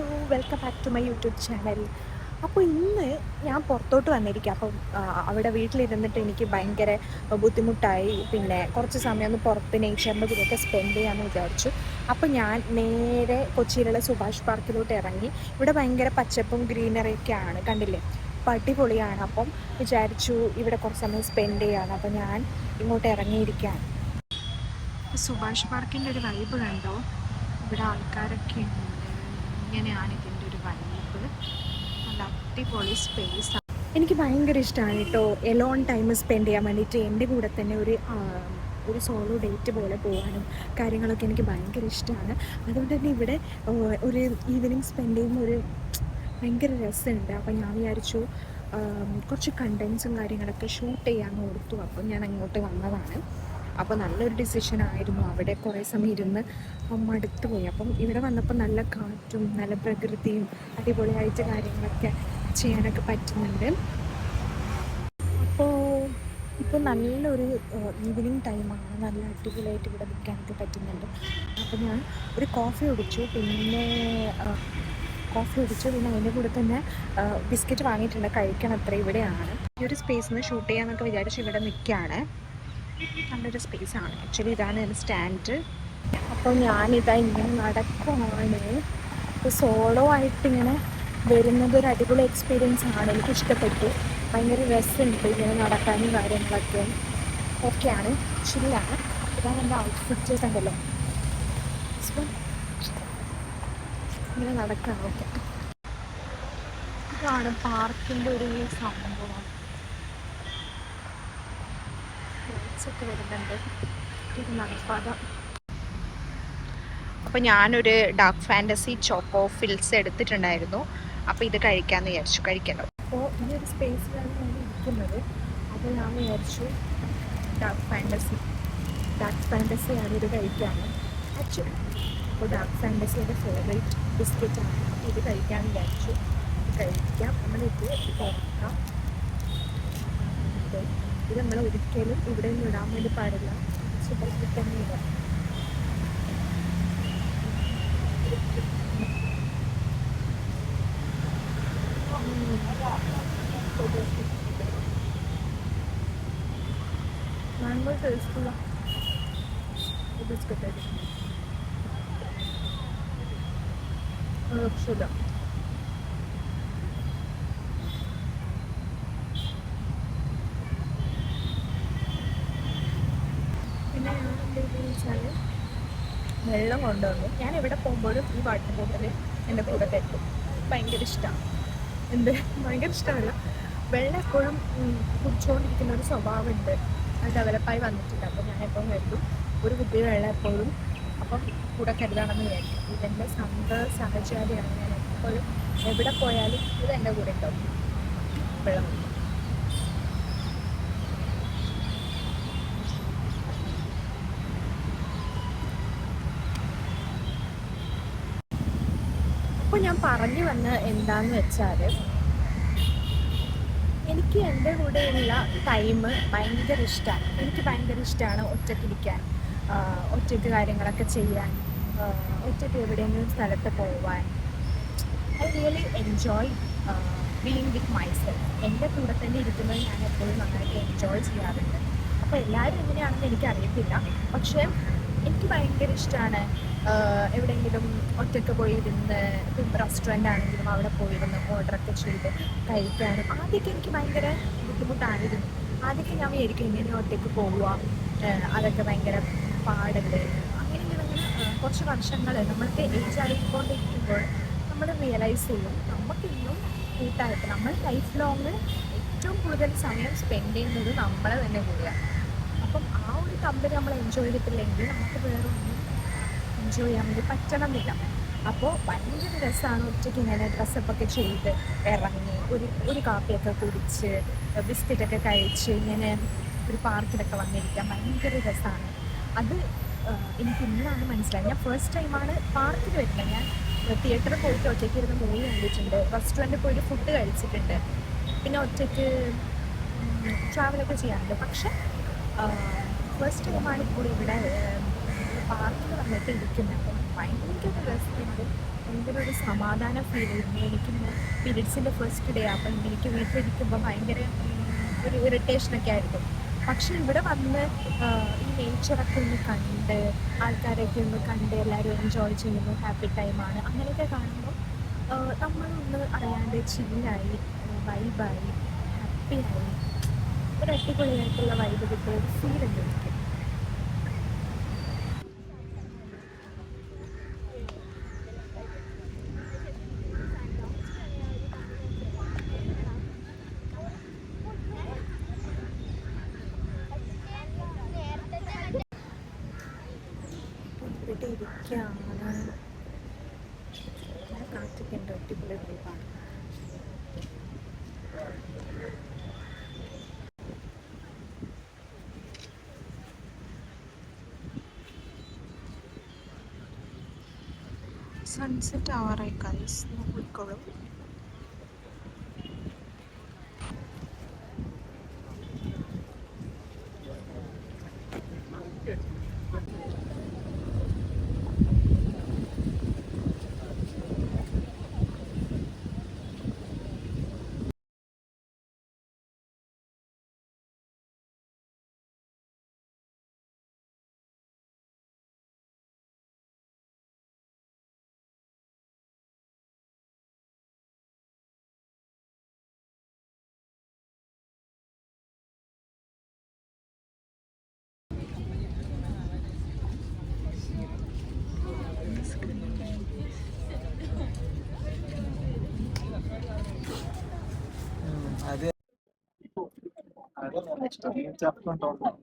Hello, welcome back to my YouTube channel. അപ്പോൾ ഇന്ന് ഞാൻ പുറത്തോട്ട് വന്നിരിക്കുക. അപ്പം അവിടെ വീട്ടിലിരുന്നിട്ട് എനിക്ക് ഭയങ്കര ബുദ്ധിമുട്ടായി. പിന്നെ കുറച്ച് സമയം ഒന്ന് പുറത്ത് നേച്ചറിൻ്റെ കൂടെയൊക്കെ സ്പെൻഡ് ചെയ്യാമെന്ന് വിചാരിച്ചു. അപ്പോൾ ഞാൻ നേരെ കൊച്ചിയിലുള്ള സുഭാഷ് പാർക്കിലോട്ട് ഇറങ്ങി. ഇവിടെ ഭയങ്കര പച്ചപ്പും ഗ്രീനറിയൊക്കെയാണ്, കണ്ടില്ലേ? അപ്പോൾ അടിപൊളിയാണ്. അപ്പം വിചാരിച്ചു ഇവിടെ കുറച്ച് സമയം സ്പെൻഡ് ചെയ്യാമെന്ന്. അപ്പോൾ ഞാൻ ഇങ്ങോട്ട് ഇറങ്ങിയിരിക്കുകയാണ്. സുഭാഷ് പാർക്കിൻ്റെ ഒരു വൈബ് കണ്ടോ? ഇവിടെ ആൾക്കാരൊക്കെ ഉണ്ട്. ഇങ്ങനെയാണ് ഇതിൻ്റെ ഒരു വൈബ്. നല്ല അടിപൊളി സ്പേസ്. എനിക്ക് ഭയങ്കര ഇഷ്ടമാണ് കേട്ടോ എലോൺ ടൈം സ്പെൻഡ് ചെയ്യാൻ വേണ്ടിയിട്ട്. എൻ്റെ കൂടെ തന്നെ ഒരു സോളോ ഡേറ്റ് പോലെ പോകാനും കാര്യങ്ങളൊക്കെ എനിക്ക് ഭയങ്കര ഇഷ്ടമാണ്. അതുകൊണ്ട് തന്നെ ഇവിടെ ഒരു ഈവനിങ് സ്പെൻഡ് ചെയ്യുന്ന ഒരു ഭയങ്കര രസമുണ്ട്. അപ്പം ഞാൻ വിചാരിച്ചു കുറച്ച് കണ്ടൻസും കാര്യങ്ങളൊക്കെ ഷൂട്ട് ചെയ്യാമെന്ന് ഓർത്തു. അപ്പം ഞാൻ അങ്ങോട്ട് വന്നതാണ്. അപ്പോൾ നല്ലൊരു ഡിസിഷനായിരുന്നു. അവിടെ കുറേ സമയം ഇരുന്ന് മടുത്തു പോയി. അപ്പം ഇവിടെ വന്നപ്പോൾ നല്ല കാറ്റും നല്ല പ്രകൃതിയും അടിപൊളിയായിട്ട് കാര്യങ്ങളൊക്കെ ചെയ്യാനൊക്കെ പറ്റുന്നുണ്ട്. ഇപ്പോൾ നല്ലൊരു ഈവനിങ് ടൈമാണ്. നല്ല അടിപൊളിയായിട്ട് ഇവിടെ നിൽക്കാനൊക്കെ പറ്റുന്നുണ്ട്. അപ്പോൾ ഞാൻ ഒരു കോഫി കുടിച്ചു. പിന്നെ അതിൻ്റെ കൂടെ തന്നെ ബിസ്ക്കറ്റ് വാങ്ങിയിട്ടുണ്ട്, കഴിക്കണം. അത്ര ഇവിടെയാണ് ഈ ഒരു സ്പേസിൽ നിന്ന് ഷൂട്ട് ചെയ്യാമെന്നൊക്കെ വിചാരിച്ച് ഇവിടെ നിൽക്കുകയാണ്. നല്ലൊരു സ്പേസാണ് ആക്ച്വലി. ഇതാണ് എൻ്റെ സ്റ്റാൻഡ്. അപ്പോൾ ഞാനിതാ ഇങ്ങനെ നടക്കുവാണ്. ഇപ്പോൾ സോളോ ആയിട്ടിങ്ങനെ വരുന്നത് ഒരു അടിപൊളി എക്സ്പീരിയൻസ് ആണ്. എനിക്കിഷ്ടപ്പെട്ടു. ഭയങ്കര രസമുണ്ട് ഇങ്ങനെ നടക്കാനും കാര്യങ്ങളൊക്കെ. ഓക്കെയാണ്, ചില്ലാണ്. ഇതാണ് എൻ്റെ ഔട്ട്ഫിറ്റ് കണ്ടല്ലോ. സോ ഇങ്ങനെ നടക്കാം. ഓക്കെ, ഇതാണ് പാർക്കിൻ്റെ ഒരു സംഭവം. ലൈറ്റ്സൊക്കെ വരുന്നുണ്ട്. ഇത് നടപ്പാത. അപ്പോൾ ഞാനൊരു ഡാർക്ക് ഫാൻറ്റസി ചോക്കോ ഫിൽസ് എടുത്തിട്ടുണ്ടായിരുന്നു. അപ്പോൾ ഇത് കഴിക്കാമെന്ന് വിചാരിച്ചു. കഴിക്കല്ലോ. അപ്പോൾ ഈ ഒരു സ്പേസിലാണ് ഞാൻ ഇരിക്കുന്നത്. അപ്പോൾ ഞാൻ വിചാരിച്ചു ഡാർക്ക് ഫാൻറ്റസിയാണ് ഇത് കഴിക്കാമെന്ന് ആക്ച്വലി. അപ്പോൾ ഡാർക്ക് ഫാൻറ്റസിയുടെ ഫേവറേറ്റ് ബിസ്ക്കറ്റാണ്. ഇത് കഴിക്കാമെന്ന് വിചാരിച്ചു. കഴിക്കാം. നമ്മളിത് തുറക്കാം. ഇത് നമ്മൾ ഒരിക്കലും ഇവിടെ നിന്ന് ഇടാൻ വേണ്ടി പാടില്ല. സൂപ്പർ തന്നെ ഇടാം. മാംഗോ ടേസ്റ്റുള്ള ബിസ്ക്കറ്റ് ആയിരിക്കും. രക്ഷയില്ല. പിന്നെ ഞാൻ എന്തെന്ന് വെച്ചാൽ വെള്ളം കൊണ്ടുവന്നു. ഞാൻ എവിടെ പോകുമ്പോഴും ഈ വാട്ടർ ബോട്ടിൽ എൻ്റെ കൂടെ കെട്ടും. ഭയങ്കര ഇഷ്ടമാണ്. ഭയങ്കര ഇഷ്ടമല്ല, വെള്ളം എപ്പോഴും കുടിച്ചുകൊണ്ടിരിക്കുന്ന ഒരു സ്വഭാവമുണ്ട്. അത് ഡെവലപ്പായി വന്നിട്ടുണ്ട്. അപ്പോൾ ഞാൻ എപ്പോഴും കരുതും ഒരു കുപ്പി വെള്ളം എപ്പോഴും അപ്പം കൂടെ കരുതാണെന്ന് വിചാരിക്കും. ഇതെൻ്റെ സ്വന്തം സഹചാരിയാണ്. ഞാൻ എപ്പോഴും എവിടെ പോയാലും ഇത് എൻ്റെ കൂടെ ഉണ്ടാവും വെള്ളം. അപ്പോൾ ഞാൻ പറഞ്ഞു വന്ന എന്താണെന്ന് വെച്ചാൽ, എനിക്ക് എൻ്റെ കൂടെയുള്ള ടൈം ഭയങ്കര ഇഷ്ടമാണ്. എനിക്ക് ഭയങ്കര ഇഷ്ടമാണ് ഒറ്റയ്ക്കിരിക്കാൻ, ഒറ്റയ്ക്ക് കാര്യങ്ങളൊക്കെ ചെയ്യാൻ, ഒറ്റയ്ക്ക് എവിടെയെങ്കിലും സ്ഥലത്ത് പോവാൻ. I really enjoy being with myself. എൻ്റെ കൂടെ തന്നെ ഇരിക്കുന്നത് ഞാൻ എപ്പോഴും നന്നായിട്ട് എൻജോയ് ചെയ്യാറുണ്ട്. അപ്പോൾ എല്ലാവരും എങ്ങനെയാണെന്ന് എനിക്കറിയത്തില്ല, പക്ഷേ എനിക്ക് ഭയങ്കര ഇഷ്ടമാണ് എവിടെയെങ്കിലും ഒറ്റയ്ക്ക് പോയിരുന്ന്. ഇപ്പം റെസ്റ്റോറൻ്റ് ആണെങ്കിലും അവിടെ പോയിരുന്ന് ഓർഡറൊക്കെ ചെയ്ത് കഴിക്കാനും. ആദ്യമൊക്കെ എനിക്ക് ഭയങ്കര ബുദ്ധിമുട്ടായിരുന്നു. ആദ്യമൊക്കെ ഞാൻ വിചാരിക്കും ഇങ്ങനെ ഒറ്റയ്ക്ക് പോവുക, അതൊക്കെ ഭയങ്കര പാടല്ലേ. അങ്ങനെ കുറച്ച് വർഷങ്ങൾ നമ്മൾക്ക് ഏജ് ആയിക്കൊണ്ടിരിക്കുമ്പോൾ നമ്മൾ റിയലൈസ് ചെയ്യും നമുക്കിന്നും കൂട്ടായിട്ട് നമ്മൾ ലൈഫ് ലോങ് ഏറ്റവും കൂടുതൽ സമയം സ്പെൻഡ് ചെയ്യുന്നത് നമ്മളെ തന്നെ കൂടിയാണ്. അപ്പം ആ ഒരു കമ്പനി നമ്മൾ എൻജോയ് ചെയ്തിട്ടില്ലെങ്കിൽ നമുക്ക് വേറെ ഒന്നും എൻജോയ് ചെയ്യാൻ വേണ്ടി പറ്റണമെന്നില്ല. അപ്പോൾ ഭയങ്കര രസമാണ് ഒറ്റയ്ക്ക് ഇങ്ങനെ ഡ്രസ്സപ്പൊക്കെ ചെയ്ത് ഇറങ്ങി ഒരു കാപ്പിയൊക്കെ കുടിച്ച് ബിസ്ക്കറ്റൊക്കെ കഴിച്ച് ഇങ്ങനെ ഒരു പാർക്കിലൊക്കെ വന്നിരിക്കാൻ ഭയങ്കര രസമാണ്. അത് എനിക്ക് ഇന്നാണ് മനസ്സിലായത്. ഞാൻ ഫസ്റ്റ് ടൈമാണ് പാർക്കിൽ വരുന്നത്. ഞാൻ തിയേറ്ററിൽ പോയിട്ട് ഒറ്റയ്ക്ക് ഇരുന്ന് മൂവി കണ്ടിട്ടുണ്ട്, റെസ്റ്റോറൻറ്റിൽ പോയിട്ട് ഫുഡ് കഴിച്ചിട്ടുണ്ട്, പിന്നെ ഒറ്റയ്ക്ക് ട്രാവലൊക്കെ ചെയ്യാറുണ്ട്. പക്ഷെ ഫസ്റ്റ് ടൈമാണ് ഇപ്പോൾ ഇവിടെ പാർക്കിൽ വന്നിട്ട് ഇരിക്കുന്നത്. അപ്പം ഭയങ്കര രസമുണ്ട്. ഭയങ്കര ഒരു സമാധാനം ഫീൽ ചെയ്യുന്നു. എനിക്കിന്ന് പീരീഡ്സിൻ്റെ ഫസ്റ്റ് ഡേ അപ്പം എനിക്ക് വീട്ടിലിരിക്കുമ്പോൾ ഭയങ്കര ഒരു ഇറിറ്റേഷനൊക്കെ ആയിരുന്നു. പക്ഷെ ഇവിടെ വന്ന് ഈ നേച്ചറൊക്കെ ഒന്ന് കണ്ട് ആൾക്കാരൊക്കെ ഒന്ന് കണ്ട് എല്ലാവരും എൻജോയ് ചെയ്യുന്നു, ഹാപ്പി ടൈമാണ്, അങ്ങനെയൊക്കെ കാണുമ്പോൾ നമ്മളൊന്ന് അറിയാണ്ട് ചില്ലായി, വൈബായി, ഹാപ്പിയായി, ഒരു അടിപൊളിയായിട്ടുള്ള വൈബ് കിട്ടിയ ഒരു ഫീൽ ഉണ്ട് എനിക്ക്. ഇവിടെ ഇരിക്കുകയാണ്, കാറ്റൊക്കെ ഉണ്ട്, അടിപൊളി വൈബാണ്. സൺസെറ്റ് ആവാറായി ഗൈസ്, നോക്കിക്കോളൂ. అదే చెప్పుకుంటా ఉంటాం.